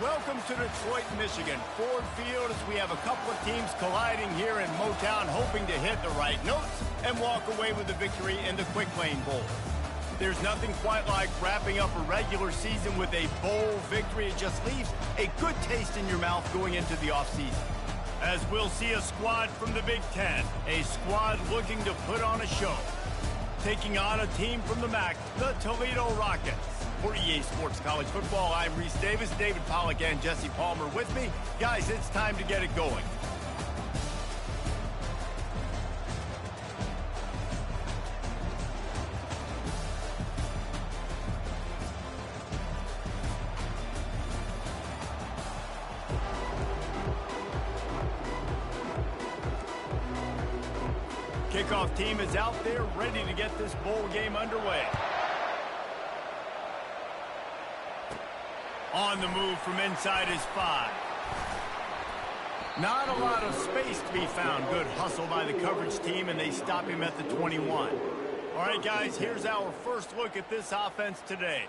Welcome to Detroit, Michigan. Ford Field, as we have a couple of teams colliding here in Motown, hoping to hit the right notes and walk away with a victory in the Quick Lane Bowl. There's nothing quite like wrapping up a regular season with a bowl victory. It just leaves a good taste in your mouth going into the offseason. As we'll see a squad from the Big Ten, a squad looking to put on a show. Taking on a team from the MAC, the Toledo Rockets. For EA Sports College Football, I'm Reese Davis, David Pollack, and Jesse Palmer with me. Guys, it's time to get it going. Kickoff team is out there ready to get this bowl game underway. On the move from inside his 5. Not a lot of space to be found. Good hustle by the coverage team, and they stop him at the 21. All right, guys, here's our first look at this offense today.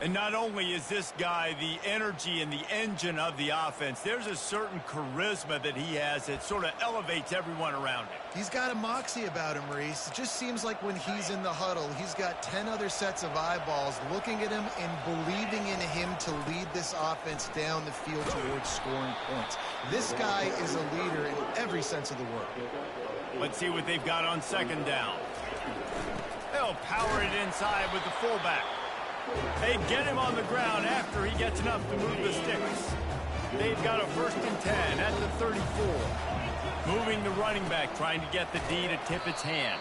And not only is this guy the energy and the engine of the offense, there's a certain charisma that he has that sort of elevates everyone around him. He's got a moxie about him, Reese. It just seems like when he's in the huddle, he's got 10 other sets of eyeballs looking at him and believing in him to lead this offense down the field towards scoring points. This guy is a leader in every sense of the word. Let's see what they've got on second down. They'll power it inside with the fullback. They get him on the ground after he gets enough to move the sticks. They've got a 1st and 10 at the 34. Moving the running back, trying to get the D to tip its hand.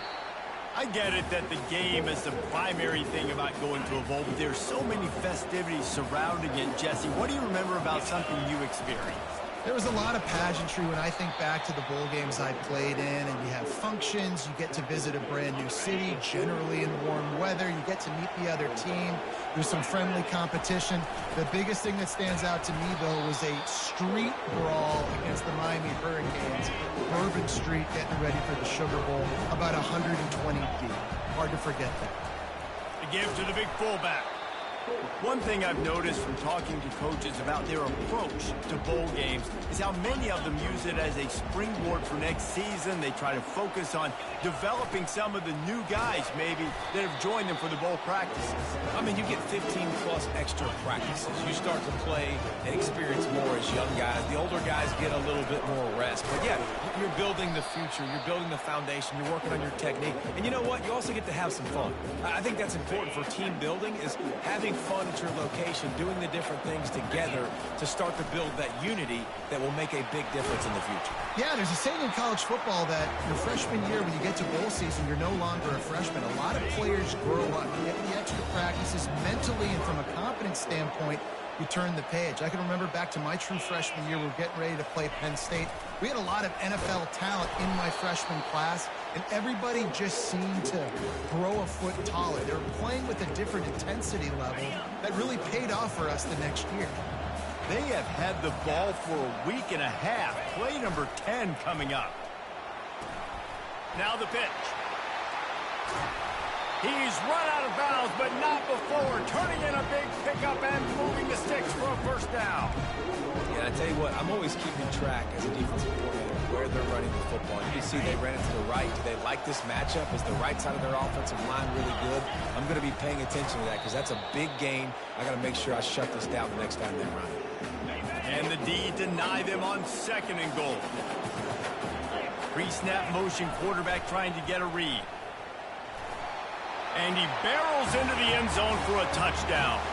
I get it that the game is the primary thing about going to a bowl, but there's so many festivities surrounding it. Jesse, what do you remember about something you experienced? There was a lot of pageantry when I think back to the bowl games I played in, and you have functions, you get to visit a brand new city, generally in warm weather, you get to meet the other team, there's some friendly competition. The biggest thing that stands out to me, though, was a street brawl against the Miami Hurricanes. Bourbon Street getting ready for the Sugar Bowl, about 120 deep. Hard to forget that. The give to the big fullback. One thing I've noticed from talking to coaches about their approach to bowl games is how many of them use it as a springboard for next season. They try to focus on developing some of the new guys, maybe, that have joined them for the bowl practices. I mean, you get 15-plus extra practices. You start to play and experience more as young guys. The older guys get a little bit more rest. But, yeah, you're building the future. You're building the foundation. You're working on your technique. And you know what? You also get to have some fun. I think that's important for team building, is having fun at your location, doing the different things together to start to build that unity that will make a big difference in the future. Yeah, there's a saying in college football that your freshman year, when you get to bowl season, you're no longer a freshman. A lot of players grow up, you get the extra practices mentally, and from a confidence standpoint, you turn the page. I can remember back to my true freshman year, we were getting ready to play Penn State. We had a lot of NFL talent in my freshman class, and everybody just seemed to grow a foot taller. They were playing with a different intensity level that really paid off for us the next year. They have had the ball for a week and a half. Play number 10 coming up. Now the pitch. He's run out of bounds, but not before. Turning in a big pickup and moving the sticks for a 1st down. Yeah, I tell you what, I'm always keeping track as a defensive coordinator where they're running the football. You can see they ran it to the right. Do they like this matchup? Is the right side of their offensive line really good? I'm going to be paying attention to that because that's a big gain. I got to make sure I shut this down the next time they run it. And the D deny them on 2nd and goal. Pre-snap motion, quarterback trying to get a read. And he barrels into the end zone for a touchdown.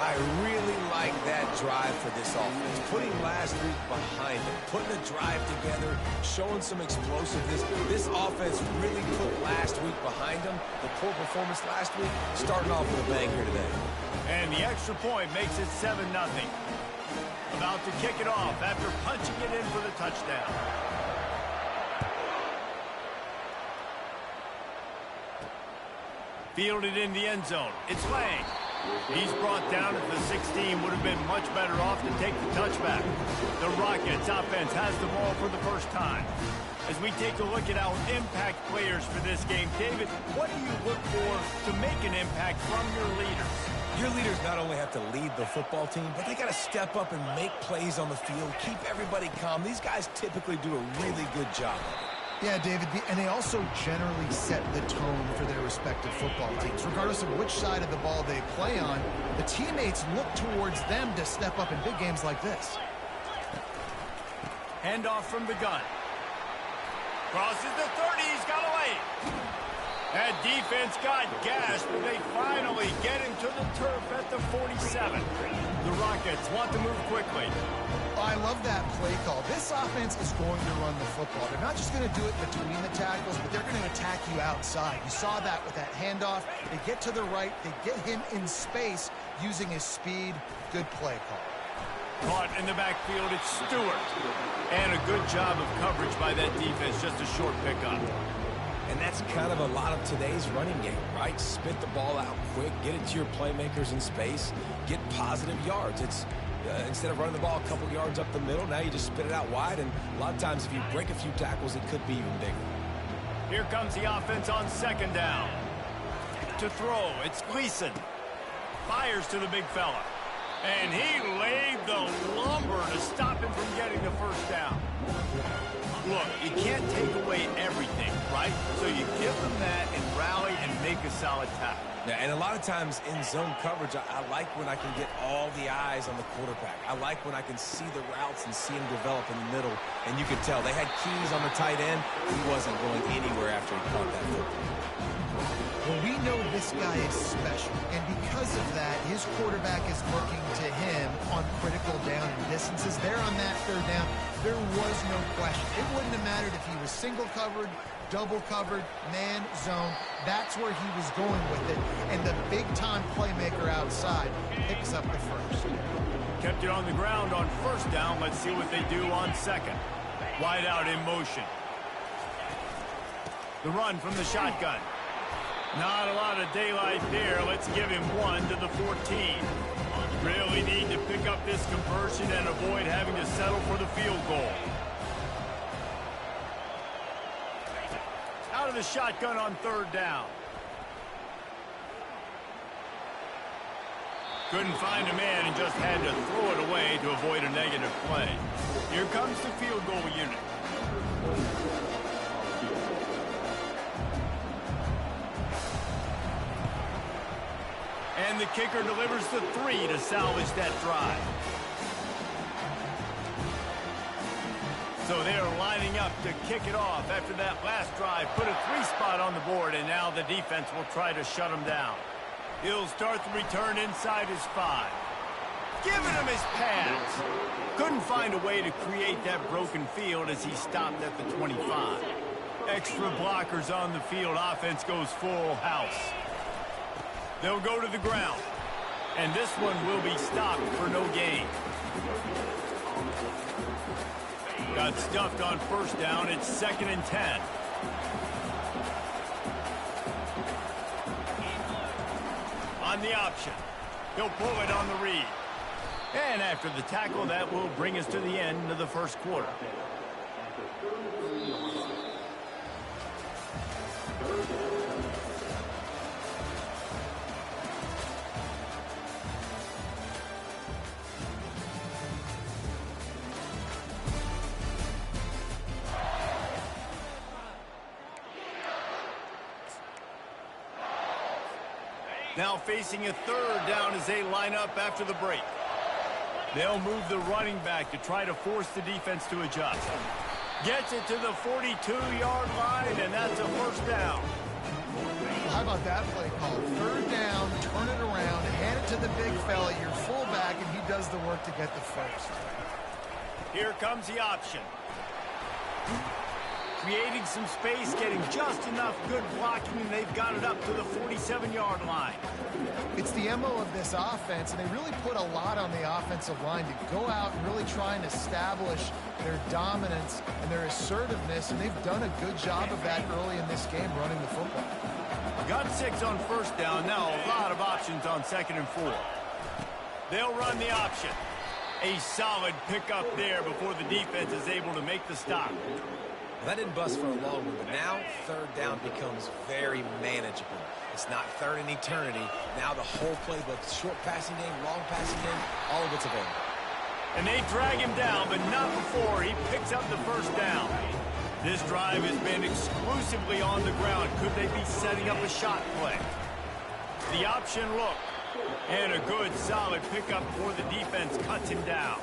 I really like that drive for this offense. Putting last week behind them, putting a drive together, showing some explosiveness. This offense really put last week behind them. The poor performance last week, starting off with a bang here today. And the extra point makes it 7-0. About to kick it off after punching it in for the touchdown. Fielded in the end zone. It's Lang. He's brought down at the 16. Would have been much better off to take the touchback. The Rockets offense has the ball for the first time. As we take a look at our impact players for this game, David, what do you look for to make an impact from your leaders? Your leaders not only have to lead the football team, but they got to step up and make plays on the field, keep everybody calm. These guys typically do a really good job. Yeah, David, and they also generally set the tone for their respective football teams. Regardless of which side of the ball they play on, the teammates look towards them to step up in big games like this. Handoff from the gun. Crosses the 30, he's got away. That defense got gashed, but they finally get him to the turf at the 47. The Rockets want to move quickly. I love that play call. This offense is going to run the football. They're not just going to do it between the tackles, but they're going to attack you outside. You saw that with that handoff. They get to the right. They get him in space using his speed. Good play call. Caught in the backfield, it's Stewart. And a good job of coverage by that defense, just a short pickup. And that's kind of a lot of today's running game, right? Spit the ball out quick, get it to your playmakers in space, get positive yards. It's instead of running the ball a couple yards up the middle, now you just spit it out wide, and a lot of times if you break a few tackles, it could be even bigger. Here comes the offense on second down. To throw, it's Gleason. Fires to the big fella. And he laid the lumber to stop him from getting the first down. Look, you can't take away everything, right? So you give them that and rally and make a solid tackle. Yeah, and a lot of times in zone coverage, I like when I can get all the eyes on the quarterback. I like when I can see the routes and see him develop in the middle. And you can tell they had keys on the tight end. He wasn't going anywhere after he caught that football. Well, we know this guy is special, and because of that, his quarterback is looking to him on critical down and distances. There on that third down, there was no question. It wouldn't have mattered if he was single covered, double covered, man, zone. That's where he was going with it, and the big-time playmaker outside picks up the first. Kept it on the ground on first down. Let's see what they do on second. Wide out in motion. The run from the shotgun. Not a lot of daylight there. Let's give him one to the 14. Really need to pick up this conversion and avoid having to settle for the field goal. Out of the shotgun on third down. Couldn't find a man and just had to throw it away to avoid a negative play. Here comes the field goal unit. And the kicker delivers the 3 to salvage that drive. So they are lining up to kick it off after that last drive. Put a 3 spot on the board, and now the defense will try to shut him down. He'll start the return inside his 5. Giving him his pads. Couldn't find a way to create that broken field as he stopped at the 25. Extra blockers on the field. Offense goes full house. They'll go to the ground. And this one will be stopped for no gain. Got stuffed on first down. It's 2nd and 10. On the option. He'll pull it on the read. And after the tackle, that will bring us to the end of the first quarter. Now facing a third down as they line up after the break. They'll move the running back to try to force the defense to adjust. Gets it to the 42-yard line, and that's a first down. Well, how about that play call? Third down, turn it around, hand it to the big fella, your fullback, and he does the work to get the first. Here comes the option. Creating some space, getting just enough good blocking, and they've got it up to the 47-yard line. It's the MO of this offense, and they really put a lot on the offensive line to go out and really try and establish their dominance and their assertiveness, and they've done a good job of that early in this game running the football. Got 6 on first down. Now a lot of options on 2nd and 4. They'll run the option. A solid pickup there before the defense is able to make the stop. Well, that didn't bust for a long one, but now third down becomes very manageable. It's not third in eternity. Now the whole playbook, short passing game, long passing game, all of it's available. And they drag him down, but not before he picks up the first down. This drive has been exclusively on the ground. Could they be setting up a shot play? The option look. And a good, solid pickup before the defense cuts him down.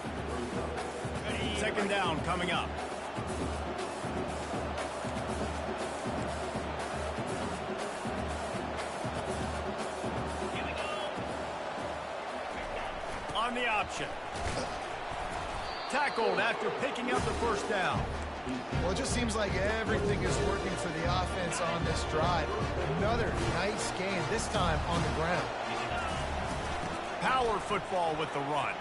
Second down coming up. On the option. Tackled after picking up the first down. Well, it just seems like everything is working for the offense on this drive. Another nice gain, this time on the ground. Power football with the run.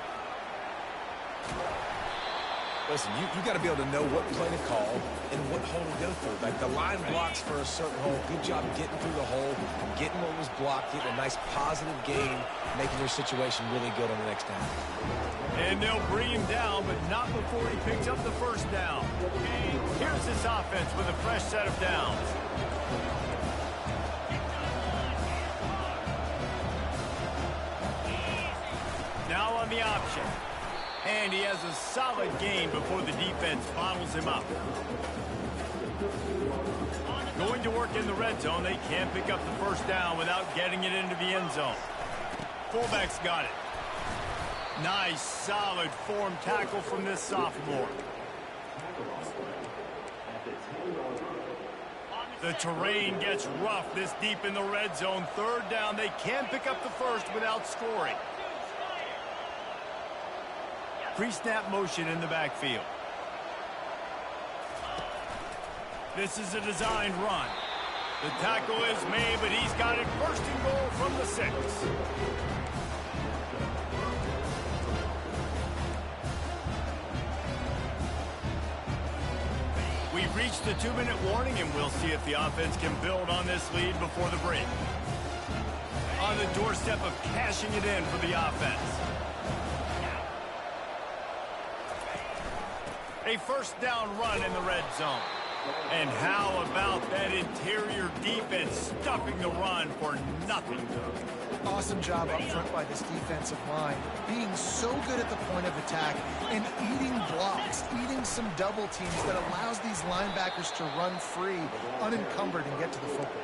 Listen, you got to be able to know what play to call and what hole to go through. Like the line blocks for a certain hole. Good job getting through the hole, getting what was blocked, getting a nice positive gain, making your situation really good on the next down. And they'll bring him down, but not before he picks up the first down. Here's this offense with a fresh set of downs. Now on the option. And he has a solid gain before the defense bottles him up. Going to work in the red zone. They can't pick up the first down without getting it into the end zone. Fullback's got it. Nice, solid form tackle from this sophomore. The terrain gets rough this deep in the red zone. Third down. They can't pick up the first without scoring. Pre-snap motion in the backfield. This is a designed run. The tackle is made, but he's got it first and goal from the 6. We've reached the 2-minute warning, and we'll see if the offense can build on this lead before the break. On the doorstep of cashing it in for the offense. A first down run in the red zone. And how about that interior defense stuffing the run for nothing? Awesome job up front by this defensive line, being so good at the point of attack and eating blocks, eating some double teams that allows these linebackers to run free, unencumbered, and get to the football.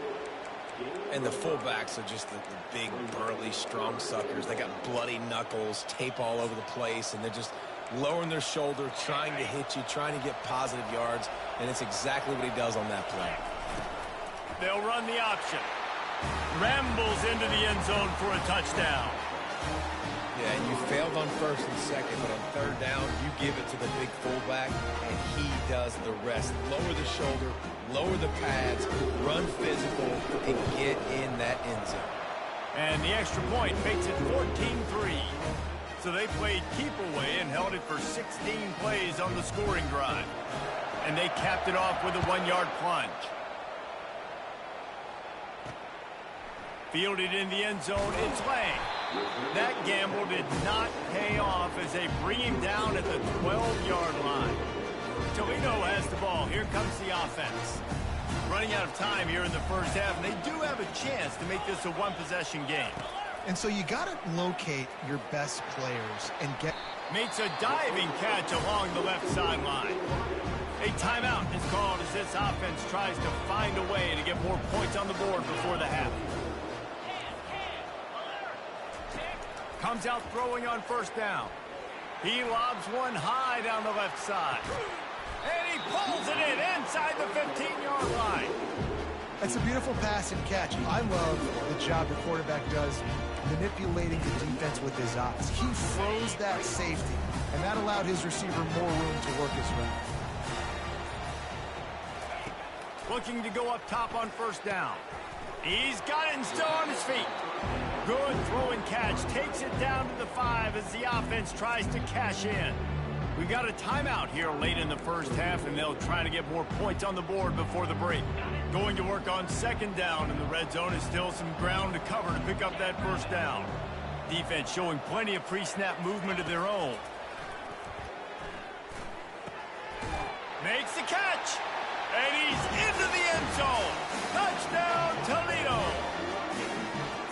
And the fullbacks are just the big, burly, strong suckers. They got bloody knuckles, tape all over the place, and they're just lowering their shoulder, trying to hit you, trying to get positive yards, and it's exactly what he does on that play. They'll run the option. Rambles into the end zone for a touchdown. Yeah, and you failed on first and second, but on third down, you give it to the big fullback, and he does the rest. Lower the shoulder, lower the pads, run physical, and get in that end zone. And the extra point makes it 14-3. So they played keep away and held it for 16 plays on the scoring drive. And they capped it off with a 1-yard plunge. Fielded in the end zone, it's Lang. That gamble did not pay off as they bring him down at the 12-yard line. Toledo has the ball. Here comes the offense. Running out of time here in the first half, and they do have a chance to make this a one-possession game. And so you got to locate your best players and get... Makes a diving catch along the left sideline. A timeout is called as this offense tries to find a way to get more points on the board before the half. Comes out throwing on first down. He lobs one high down the left side. And he pulls it in inside the 15-yard line. That's a beautiful pass and catch. I love the job the quarterback does manipulating the defense with his eyes. He froze that safety, and that allowed his receiver more room to work his route. Looking to go up top on first down. He's got it and still on his feet. Good throw and catch. Takes it down to the 5 as the offense tries to cash in. We've got a timeout here late in the first half, and they'll try to get more points on the board before the break. Going to work on second down in the red zone is still some ground to cover to pick up that first down. Defense showing plenty of pre-snap movement of their own. Makes the catch. And he's into the end zone. Touchdown, Toledo.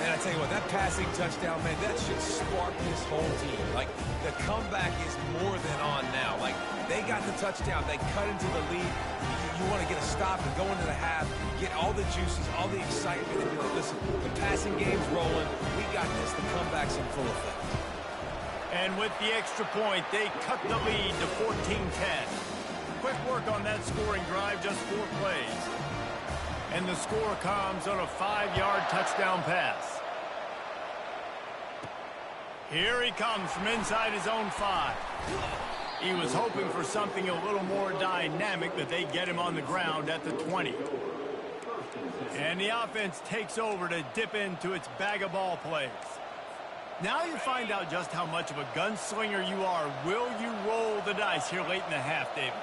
And I tell you what, that passing touchdown, man, that should spark this whole team. Like, the comeback is more than on now. Like, they got the touchdown. They cut into the lead. You want to get a stop and go into the half, get all the juices, all the excitement, and be like, listen, the passing game's rolling. We got this. The comeback's in full effect. And with the extra point, they cut the lead to 14-10. Quick work on that scoring drive, just 4 plays. And the score comes on a 5-yard touchdown pass. Here he comes from inside his own 5. He was hoping for something a little more dynamic, but they get him on the ground at the 20. And the offense takes over to dip into its bag of ball plays. Now you find out just how much of a gunslinger you are. Will you roll the dice here late in the half, David?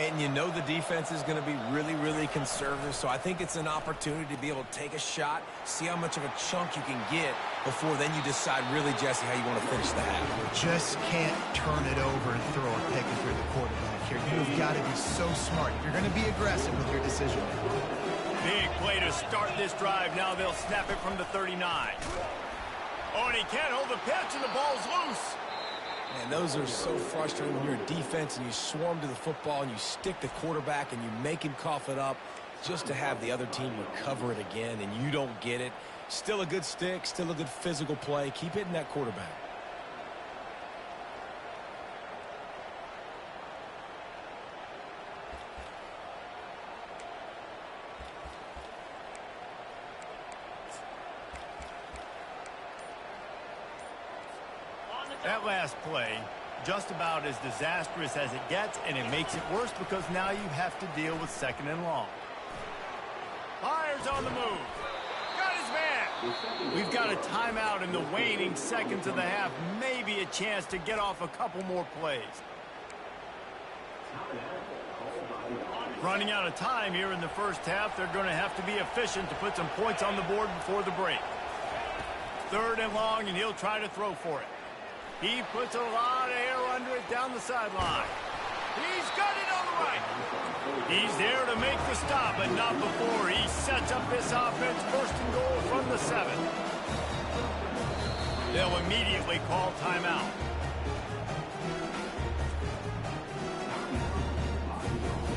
And you know the defense is going to be really, really conservative, so I think it's an opportunity to be able to take a shot, see how much of a chunk you can get before then you decide really, Jesse, how you want to finish the half. You just can't turn it over and throw a pick if you're the quarterback here. You've got to be so smart. You're going to be aggressive with your decision. Big play to start this drive. Now they'll snap it from the 39. Oh, and he can't hold the pitch, and the ball's loose. Man, those are so frustrating when you're a defense and you swarm to the football and you stick the quarterback and you make him cough it up just to have the other team recover it again, and you don't get it. Still a good stick, still a good physical play. Keep hitting that quarterback. That last play, just about as disastrous as it gets, and it makes it worse because now you have to deal with 2nd and long. Fires on the move. Got his man. We've got a timeout in the waning seconds of the half. Maybe a chance to get off a couple more plays. Running out of time here in the first half. They're going to have to be efficient to put some points on the board before the break. 3rd and long, and he'll try to throw for it. He puts a lot of air under it down the sideline. He's got it on the right. He's there to make the stop, but not before he sets up this offense. 1st and goal from the 7. They'll immediately call timeout.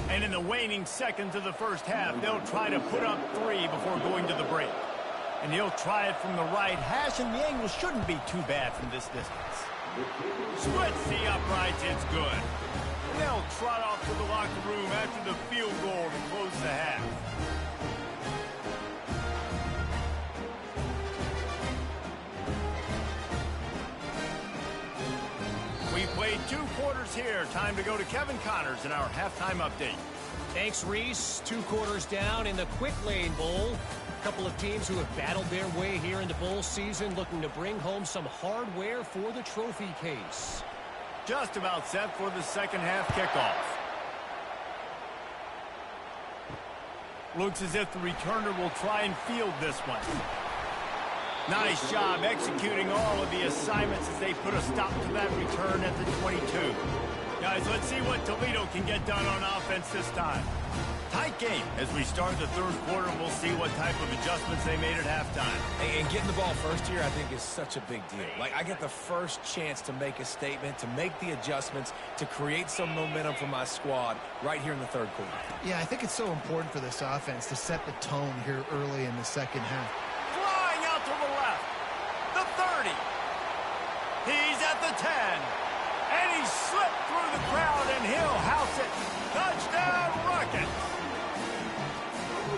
And in the waning seconds of the first half, they'll try to put up 3 before going to the break. And he'll try it from the right hash, and the angle shouldn't be too bad from this distance. Splits the uprights, it's good. And they'll trot off to the locker room after the field goal to close the half. We played 2 quarters here. Time to go to Kevin Connors in our halftime update. Thanks, Reese. 2 quarters down in the Quick Lane Bowl. A couple of teams who have battled their way here into bowl season, looking to bring home some hardware for the trophy case. Just about set for the second half kickoff. Looks as if the returner will try and field this one. Nice job executing all of the assignments as they put a stop to that return at the 22. Guys, let's see what Toledo can get done on offense this time. Tight game as we start the 3rd quarter, and we'll see what type of adjustments they made at halftime. And getting the ball first here, I think, is such a big deal. Like, I get the first chance to make a statement, to make the adjustments, to create some momentum for my squad right here in the 3rd quarter. Yeah, I think it's so important for this offense to set the tone here early in the second half. Flying out to the left. The 30. He's at the 10. And he slipped through the crowd, and he'll house it. Touchdown, Rockets.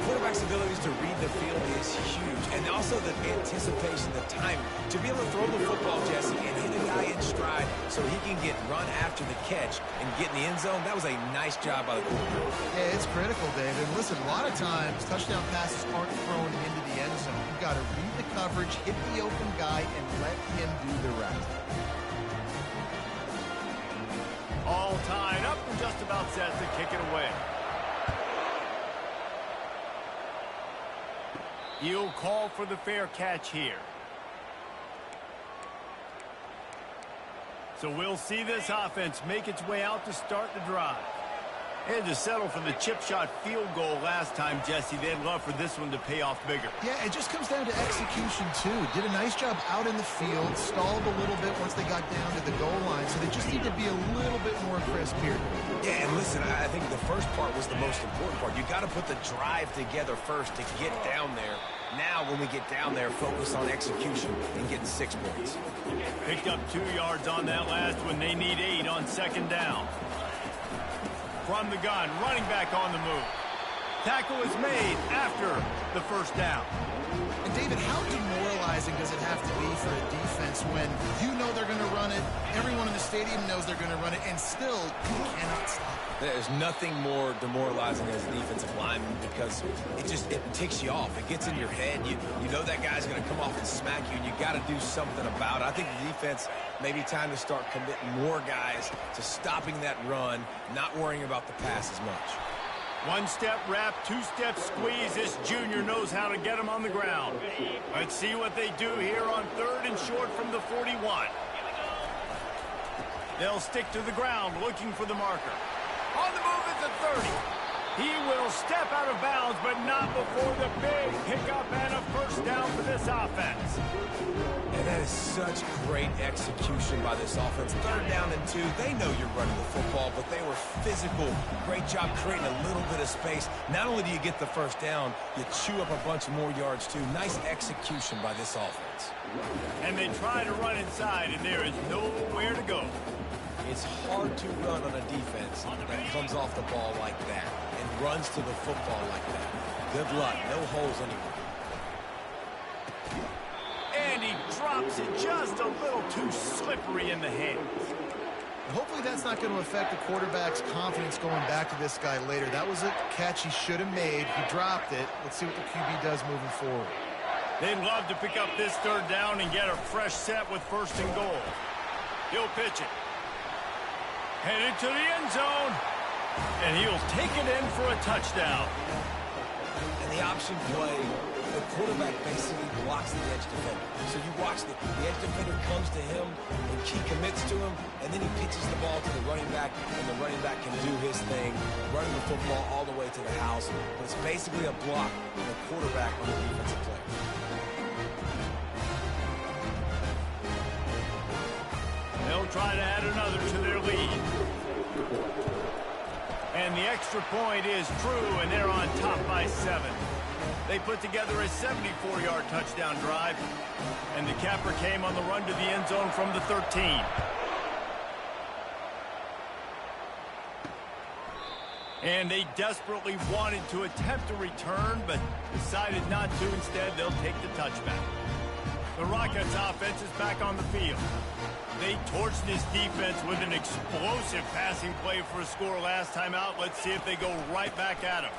Quarterback's abilities to read the field is huge, and also the anticipation, the timing. To be able to throw the football, Jesse, and hit a guy in stride so he can get run after the catch and get in the end zone, that was a nice job by the quarterback. Yeah, it's critical, David. Listen, a lot of times, touchdown passes aren't thrown into the end zone. You've got to read the coverage, hit the open guy, and let him do the rest. All tied up and just about set to kick it away. He'll call for the fair catch here. So we'll see this offense make its way out to start the drive. Had to settle for the chip shot field goal last time, Jesse. They'd love for this one to pay off bigger. Yeah, it just comes down to execution, too. Did a nice job out in the field, stalled a little bit once they got down to the goal line, so they just need to be a little bit more crisp here. Yeah, and listen, I think the first part was the most important part. You got to put the drive together first to get down there. Now, when we get down there, focus on execution and getting 6 points. Picked up 2 yards on that last one. They need 8 on second down. From the gun, running back on the move. Tackle is made after the first down. And David, how demoralizing does it have to be for a defense when you know they're going to run it, everyone in the stadium knows they're going to run it, and still you cannot stop it? There's nothing more demoralizing as a defensive lineman because it ticks you off. It gets in your head. You know that guy's going to come off and smack you, and you got to do something about it. I think the defense maybe time to start committing more guys to stopping that run, not worrying about the pass as much. 1-step wrap, 2-step squeeze. This junior knows how to get him on the ground. Let's see what they do here on 3rd and short from the 41. They'll stick to the ground looking for the marker. On the move at the 30. He will step out of bounds, but not before the big pickup and a first down for this offense. And that is such great execution by this offense. 3rd down and 2. They know you're running the football, but they were physical. Great job creating a little bit of space. Not only do you get the first down, you chew up a bunch more yards, too. Nice execution by this offense. And they try to run inside, and there is nowhere to go. It's hard to run on a defense that comes off the ball like that and runs to the football like that. Good luck. No holes anywhere. And he drops it just a little too slippery in the hands. Hopefully that's not going to affect the quarterback's confidence going back to this guy later. That was a catch he should have made. He dropped it. Let's see what the QB does moving forward. They'd love to pick up this 3rd down and get a fresh set with 1st and goal. He'll pitch it. Headed to the end zone. And he'll take it in for a touchdown. And the option play, the quarterback basically blocks the edge defender. So you watch the edge defender comes to him, and he commits to him, and then he pitches the ball to the running back, and the running back can do his thing, running the football all the way to the house. But it's basically a block on the quarterback on the defensive play. They'll try to add another to their lead. And the extra point is true, and they're on top by 7. They put together a 74-yard touchdown drive, and the capper came on the run to the end zone from the 13. And they desperately wanted to attempt a return, but decided not to. Instead, they'll take the touchback. The Rockets offense is back on the field. They torched this defense with an explosive passing play for a score last time out. Let's see if they go right back at him.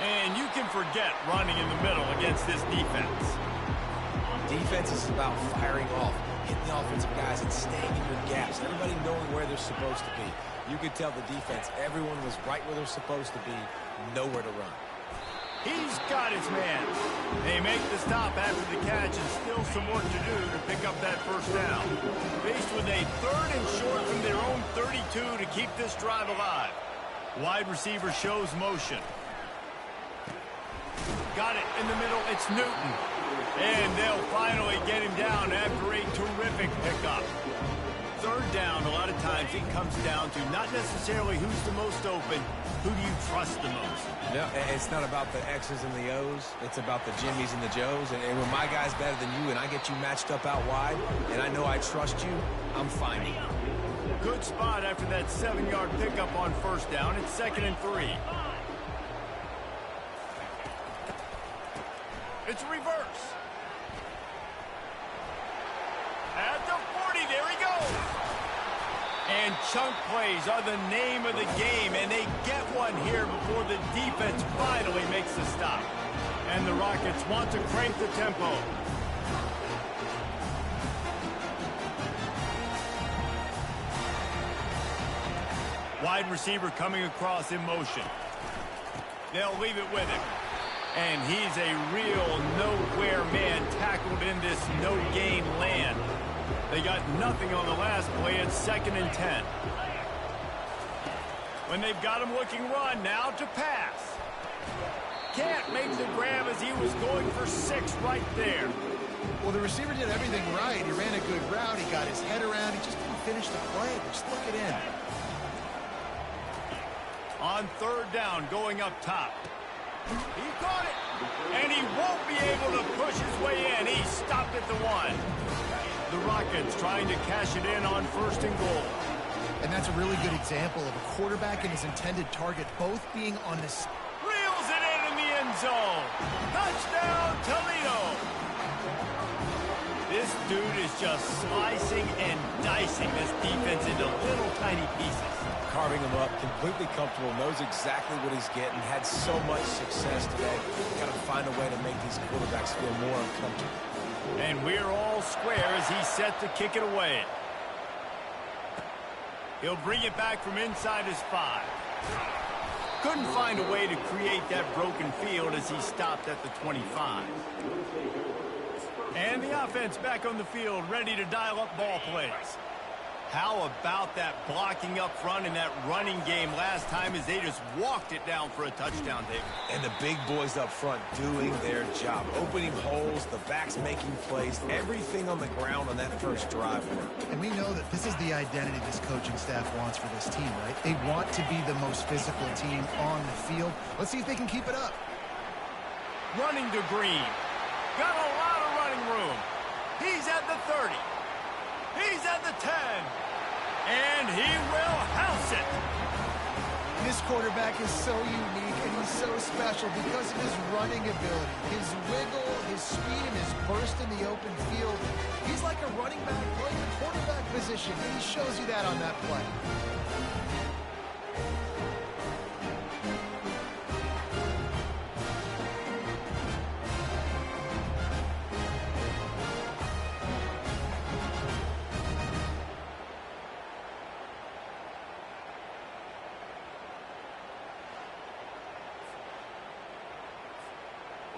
And you can forget running in the middle against this defense. Defense is about firing off, hitting the offensive guys and staying in your gaps. Everybody knowing where they're supposed to be. You could tell the defense, everyone was right where they're supposed to be, nowhere to run. He's got his man. They make the stop after the catch and still some work to do to pick up that first down. Faced with a 3rd and short from their own 32 to keep this drive alive. Wide receiver shows motion. Got it in the middle. It's Newton. And they'll finally get him down after a terrific pickup. 3rd down, a lot of times it comes down to not necessarily who's the most open, who do you trust the most? No, it's not about the X's and the O's. It's about the Jimmys and the Joes. And when my guy's better than you and I get you matched up out wide and I know I trust you, I'm finding you. Good spot after that 7-yard pickup on 1st down. It's 2nd and 3. It's reverse. At the 40, there he goes. And chunk plays are the name of the game, and they get one here before the defense finally makes the stop. And the Rockets want to crank the tempo. Wide receiver coming across in motion. They'll leave it with him. And he's a real nowhere man tackled in this no-gain land. They got nothing on the last play. It's 2nd and 10. When they've got him looking run, now to pass. Can't make the grab as he was going for 6 right there. Well, the receiver did everything right. He ran a good route. He got his head around. He just didn't finish the play. Just look it in. On 3rd down, going up top. He caught it. And he won't be able to push his way in. He stopped at the 1. The Rockets trying to cash it in on 1st and goal. And that's a really good example of a quarterback and his intended target both being on this. Reels it in the end zone. Touchdown, Toledo. This dude is just slicing and dicing this defense into little tiny pieces. Carving him up, completely comfortable, knows exactly what he's getting, had so much success today. Got to find a way to make these quarterbacks feel more uncomfortable. And we're all square as he's set to kick it away. He'll bring it back from inside his 5. Couldn't find a way to create that broken field as he stopped at the 25. And the offense back on the field, ready to dial up ball plays. How about that blocking up front in that running game last time as they just walked it down for a touchdown, David? And the big boys up front doing their job. Opening holes, the backs making plays, everything on the ground on that first drive worked. And we know that this is the identity this coaching staff wants for this team, right? They want to be the most physical team on the field. Let's see if they can keep it up. Running to Green. Got a lot of running room. He's at the 30. He's at the 10. And he will house it. This quarterback is so unique and he's so special because of his running ability, his wiggle, his speed, and his burst in the open field. He's like a running back playing the quarterback position, and he shows you that on that play.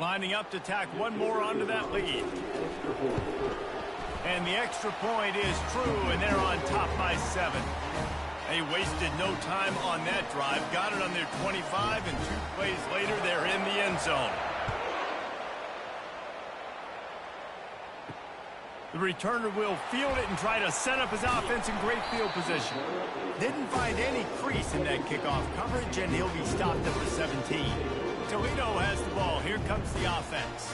Lining up to tack one more onto that lead. And the extra point is true, and they're on top by 7. They wasted no time on that drive. Got it on their 25, and 2 plays later, they're in the end zone. The returner will field it and try to set up his offense in great field position. Didn't find any crease in that kickoff coverage, and he'll be stopped at the 17. Toledo has the ball. Here comes the offense.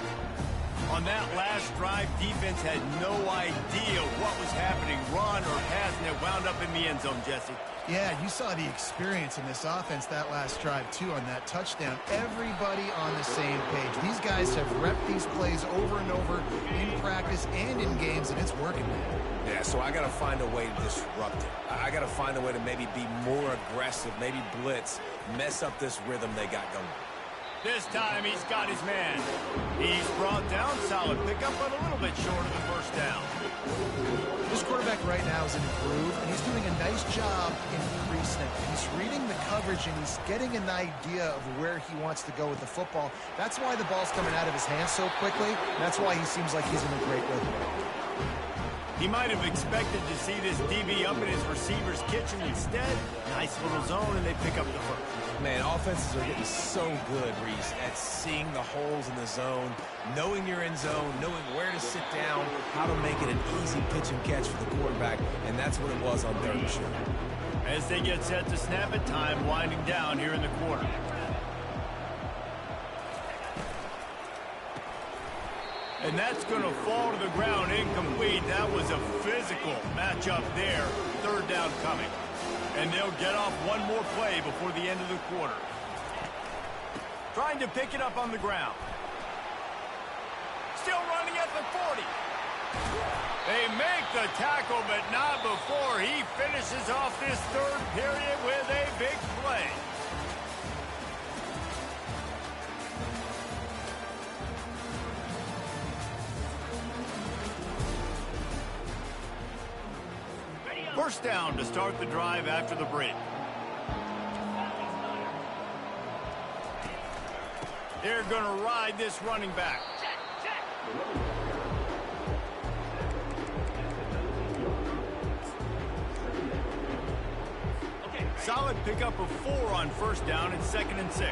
On that last drive, defense had no idea what was happening, run or pass, and it wound up in the end zone, Jesse. Yeah, you saw the experience in this offense that last drive, too, on that touchdown. Everybody on the same page. These guys have repped these plays over and over in practice and in games, and it's working, man. Yeah, so I got to find a way to disrupt it. I got to find a way to maybe be more aggressive, maybe blitz, mess up this rhythm they got going. This time he's got his man. He's brought down, solid pickup, but a little bit short of the first down. This quarterback right now is in a groove, and he's doing a nice job in pre-snap. He's reading the coverage, and he's getting an idea of where he wants to go with the football. That's why the ball's coming out of his hands so quickly. That's why he seems like he's in a great rhythm. He might have expected to see this DB up in his receiver's kitchen. Instead, nice little zone, and they pick up the first. Man, offenses are getting so good, Reese, at seeing the holes in the zone, knowing you're in zone, knowing where to sit down, how to make it an easy pitch and catch for the quarterback, and that's what it was on 3rd and short. As they get set to snap it, time winding down here in the quarter. And that's going to fall to the ground incomplete. That was a physical matchup there. 3rd down coming. And they'll get off one more play before the end of the quarter. Trying to pick it up on the ground. Still running at the 40. They make the tackle, but not before he finishes off this 3rd period with a big play. First down to start the drive after the break. They're going to ride this running back. solid pickup of 4 on first down and 2nd and 6.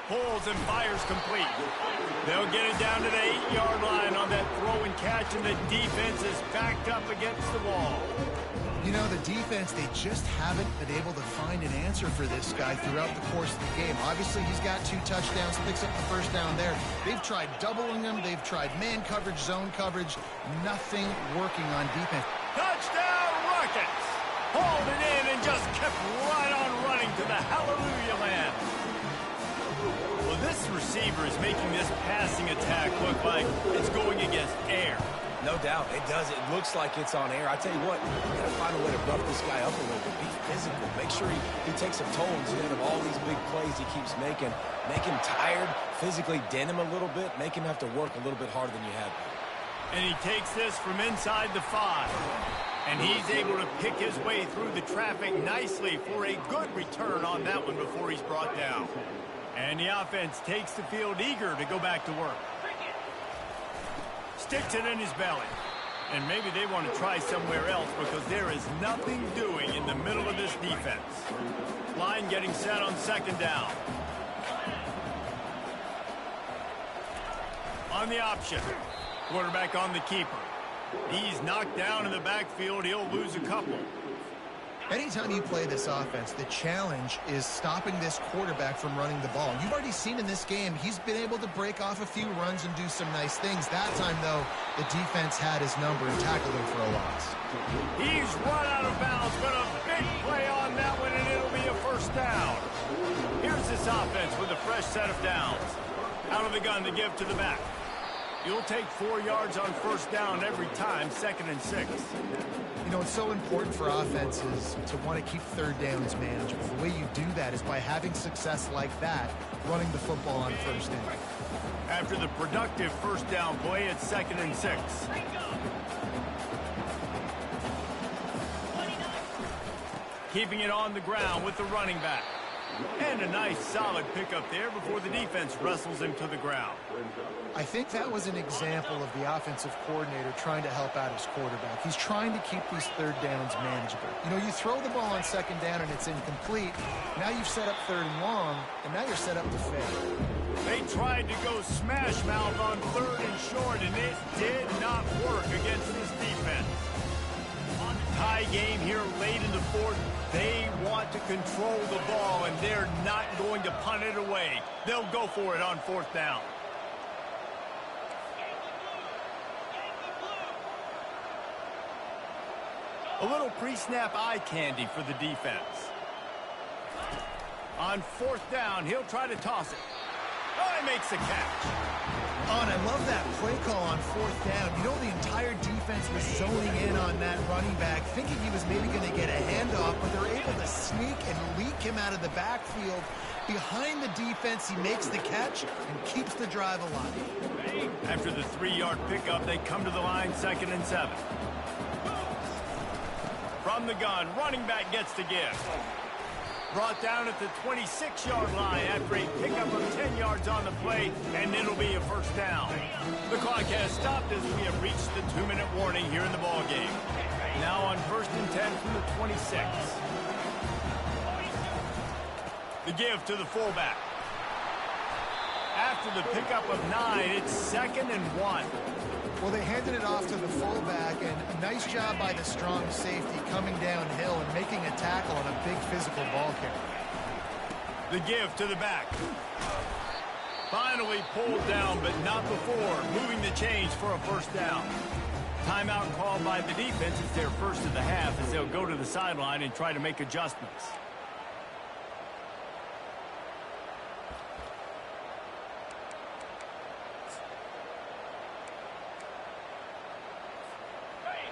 Pulls and fires complete. They'll get it down to the 8-yard line on that throw and catch, and the defense is backed up against the wall. You know, the defense, they just haven't been able to find an answer for this guy throughout the course of the game. Obviously, he's got 2 touchdowns, picks up the first down there. They've tried doubling him. They've tried man coverage, zone coverage. Nothing working on defense. Touchdown, Rockets! Hauled it in and just kept right on running to the hallelujah land. Well, this receiver is making this passing attack look like it's going against air. No doubt, it does. It looks like it's on air. I tell you what, you got to find a way to rough this guy up a little bit. Be physical. Make sure he takes some toll instead of all these big plays he keeps making. Make him tired, physically dent him a little bit, make him have to work a little bit harder than you have been. And he takes this from inside the 5. And he's able to pick his way through the traffic nicely for a good return on that one before he's brought down. And the offense takes the field eager to go back to work. Sticks it in his belly. And maybe they want to try somewhere else because there is nothing doing in the middle of this defense. Line getting set on 2nd down. On the option. Quarterback on the keeper. He's knocked down in the backfield. He'll lose a couple. Anytime you play this offense, the challenge is stopping this quarterback from running the ball. You've already seen in this game, he's been able to break off a few runs and do some nice things. That time, though, the defense had his number and tackled him for a loss. He's run out of bounds, but a big play on that one, and it'll be a first down. Here's this offense with a fresh set of downs. Out of the gun to give to the back. You'll take 4 yards on first down every time, 2nd and 6. You know, it's so important for offenses to want to keep 3rd downs manageable. The way you do that is by having success like that, running the football on first down. After the productive first down play, it's 2nd and 6. Keeping it on the ground with the running back. And a nice solid pickup there before the defense wrestles him to the ground. I think that was an example of the offensive coordinator trying to help out his quarterback. He's trying to keep these 3rd downs manageable. You know, you throw the ball on 2nd down and it's incomplete. Now you've set up 3rd and long, and now you're set up to fail. They tried to go smash mouth on 3rd and short, and it did not work against this defense. On the tie game here late in the 4th, they want to control the ball, and they're not going to punt it away. They'll go for it on 4th down. A little pre-snap eye candy for the defense. On 4th down, he'll try to toss it. Oh, he makes the catch. Oh, and I love that play call on 4th down. You know, the entire defense was zoning in on that running back, thinking he was maybe going to get a handoff, but they're able to sneak and leak him out of the backfield. Behind the defense, he makes the catch and keeps the drive alive. After the 3-yard pickup, they come to the line, 2nd and 7. From the gun, running back gets the give. Brought down at the 26-yard line after a pickup of 10 yards on the play, and it'll be a first down. The clock has stopped as we have reached the 2-minute warning here in the ballgame. Now on 1st and 10 from the 26. The give to the fullback. After the pickup of 9, it's 2nd and 1. Well, they handed it off to the fullback, and a nice job by the strong safety coming downhill and making a tackle on a big physical ball carrier. The give to the back. Finally pulled down, but not before moving the chains for a first down. Timeout called by the defense. It's their first of the half as they'll go to the sideline and try to make adjustments.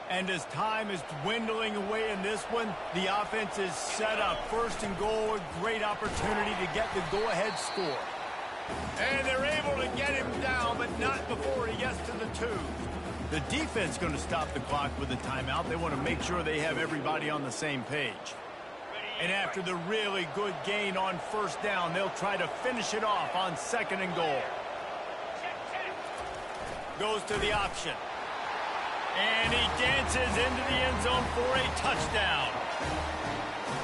And as time is dwindling away in this one, the offense is set up. 1st and goal, a great opportunity to get the go-ahead score. And they're able to get him down, but not before he gets to the 2. The defense going to stop the clock with a timeout. They want to make sure they have everybody on the same page. And after the really good gain on 1st down, they'll try to finish it off on 2nd and goal. Goes to the option. And he dances into the end zone for a touchdown.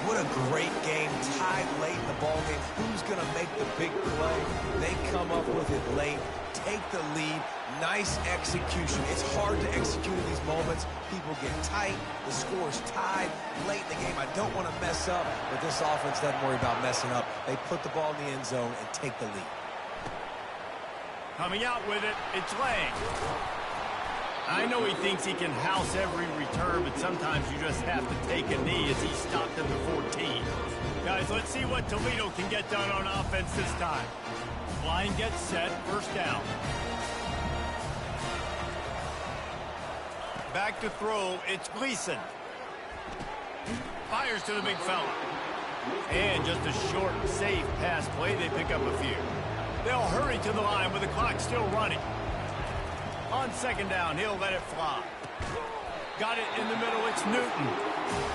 What a great game, tied late in the ball game. Who's going to make the big play? They come up with it late, take the lead. Nice execution. It's hard to execute in these moments. People get tight. The score's tied late in the game. I don't want to mess up, but this offense doesn't worry about messing up. They put the ball in the end zone and take the lead. Coming out with it, it's Lang. I know he thinks he can house every return, but sometimes you just have to take a knee as he stopped at the 14. Guys, let's see what Toledo can get done on offense this time. Line gets set, first down. Back to throw, it's Gleason. Fires to the big fella. And just a short, safe pass play, they pick up a few. They'll hurry to the line with the clock still running. On second down, he'll let it fly. Got it in the middle, it's Newton.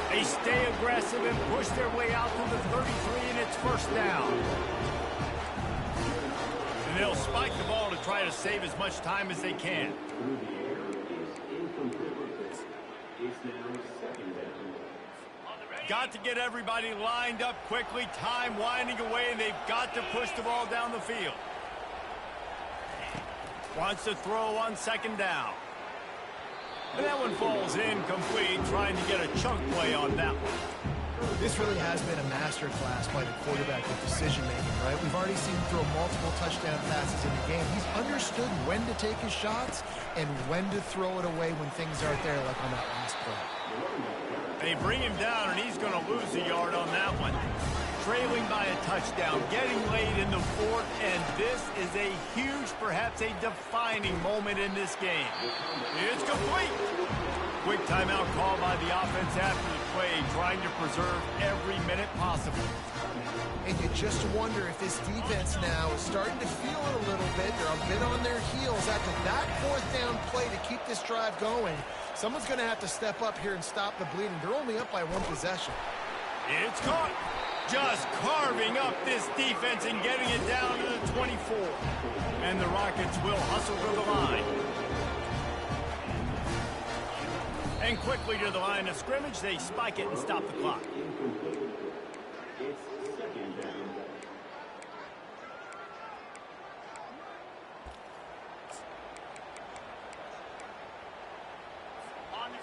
They stay aggressive and push their way out to the 33, and it's first down. And they'll spike the ball to try to save as much time as they can. Got to get everybody lined up quickly, time winding away, and they've got to push the ball down the field. Wants to throw on second down. And that one falls incomplete, trying to get a chunk play on that one. This really has been a master class by the quarterback with decision-making, right? We've already seen him throw multiple touchdown passes in the game. He's understood when to take his shots and when to throw it away when things aren't there, like on that last play. They bring him down, and he's going to lose a yard on that one. Trailing by a touchdown, getting late in the fourth, and this is a huge, perhaps a defining moment in this game. It's complete. Quick timeout call by the offense after the play, trying to preserve every minute possible. And you just wonder if this defense now is starting to feel it a little bit. They're a bit on their heels after that fourth down play to keep this drive going. Someone's going to have to step up here and stop the bleeding. They're only up by one possession. It's caught. Just carving up this defense and getting it down to the 24. And the Rockets will hustle for the line. And quickly to the line of scrimmage, they spike it and stop the clock.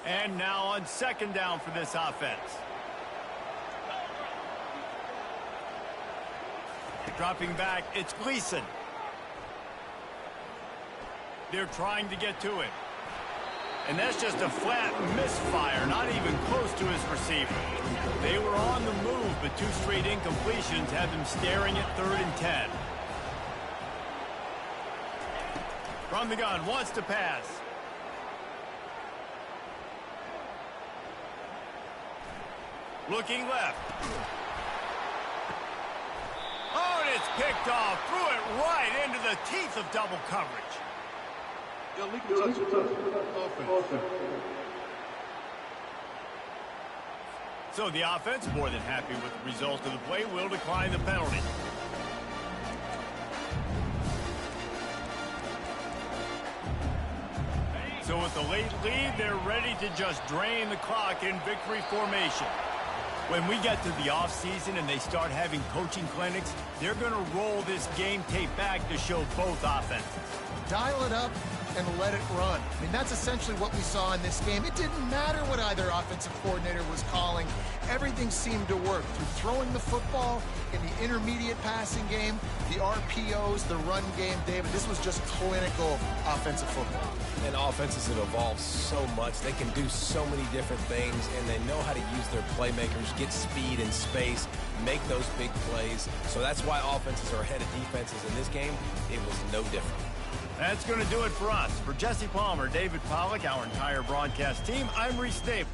And now on second down for this offense. Dropping back, it's Gleason. They're trying to get to it. And that's just a flat misfire, not even close to his receiver. They were on the move, but two straight incompletions have them staring at 3rd and 10. From the gun, wants to pass. Looking left. Oh, and it's picked off. Threw it right into the teeth of double coverage. So the offense, more than happy with the result of the play, will decline the penalty. So with the late lead, they're ready to just drain the clock in victory formation. When we get to the offseason and they start having coaching clinics, they're going to roll this game tape back to show both offenses. Dial it up and let it run. I mean, that's essentially what we saw in this game. It didn't matter what either offensive coordinator was calling. Everything seemed to work through throwing the football in the intermediate passing game, the RPOs, the run game. David, this was just clinical offensive football. And offenses have evolved so much. They can do so many different things, and they know how to use their playmakers, get speed and space, make those big plays. So that's why offenses are ahead of defenses. In this game, it was no different. That's going to do it for us. For Jesse Palmer, David Pollack, our entire broadcast team, I'm Reese Staples.